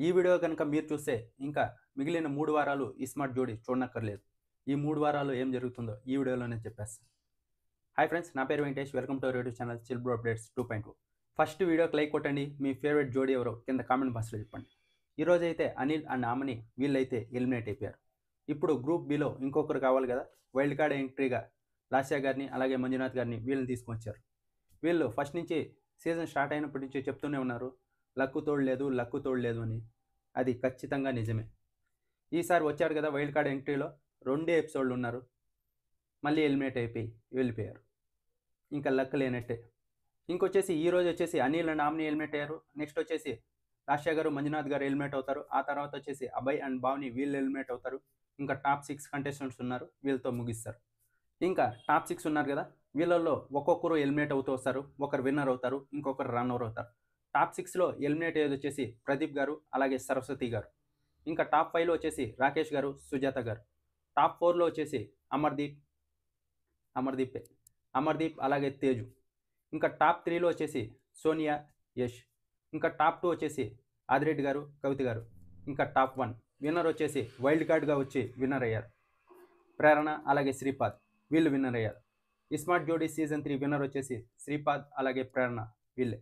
ఈ వీడియో కనుక మీరు చూస్తే ఇంకా మిగిలిన 3 వారాలు ఈ స్మార్ట్ జోడీ చూడనక్కర్లేదు. ఈ 3 వారాల్లో ఏం జరుగుతుందో ఈ వీడియోలోనే చెప్పేస్తా. హాయ్ ఫ్రెండ్స్, నా పేరు Venkatesh. Welcome to our YouTube channel chill bro updates 2.0. First వీడియోకి లైక్ కొట్టండి. మీ ఫేవరెట్ జోడీ ఎవరో కింద కామెంట్ బాక్స్లో చెప్పండి. ఈరోజైతే అనిల్ అండ్ ఆమని వీళ్ళైతే ఎలిమినేట్ అయిపోయారు. ఇప్పుడు గ్రూప్ బిలో ఇంకొకరు కావాలి కదా, వైల్డ్ కార్డ్ ఎంట్రీగా లాస్యా గారిని అలాగే మంజునాథ్ గారిని వీళ్ళని తీసుకొచ్చారు. వీళ్ళు ఫస్ట్ నుంచి సీజన్ స్టార్ట్ అయినప్పటి నుంచి చెప్తూనే ఉన్నారు, లక్కు తోడు లేదు అని. అది ఖచ్చితంగా నిజమే. ఈసారి వచ్చారు కదా వైల్డ్ కార్డ్ ఎంట్రీలో 2 ఎపిసోడ్లు ఉన్నారు, మళ్ళీ ఎలిమినేట్ అయిపోయి వెళ్ళిపోయారు. ఇంకా లక్ లేనట్టే. ఇంకొచ్చేసి ఈరోజు వచ్చేసి అనిల్ అండ్ ఆమ్ని ఎలిమినేట్ అయ్యారు. నెక్స్ట్ వచ్చేసి లాస్యా గారు మంజునాథ్ గారు ఎలిమినేట్ అవుతారు. ఆ తర్వాత వచ్చేసి అభయ్ అండ్ భావని వీళ్ళు ఎలిమినేట్ అవుతారు. ఇంకా టాప్ 6 కంటెస్టెంట్స్ ఉన్నారు, వీళ్ళతో ముగిస్తారు. ఇంకా టాప్ 6 ఉన్నారు కదా, వీళ్ళల్లో ఒక్కొక్కరు ఎలిమినేట్ అవుతూ వస్తారు. ఒకరు విన్నర్ అవుతారు, ఇంకొకరు రన్ ఓవర్ అవుతారు. టాప్ 6లో ఎలిమినేట్ అయ్యేది వచ్చేసి ప్రదీప్ గారు అలాగే సరస్వతి గారు. ఇంకా టాప్ 5లో వచ్చేసి రాకేష్ గారు, సుజాత గారు. టాప్ 4లో వచ్చేసి అమర్దీప్ అలాగే తేజు. ఇంకా టాప్ 3లో వచ్చేసి సోనియా, యష్. ఇంకా టాప్ 2 వచ్చేసి ఆదిరెడ్డి గారు, కవిత గారు. ఇంకా టాప్ 1 విన్నర్ వచ్చేసి వైల్డ్ కార్డ్గా వచ్చి విన్నర్ అయ్యారు ప్రేరణ అలాగే శ్రీపాద్, వీళ్ళు విన్నర్ అయ్యారు. ఈ స్మార్ట్ జోడీ సీజన్ 3 విన్నర్ వచ్చేసి శ్రీపాద్ అలాగే ప్రేరణ, వీళ్ళే.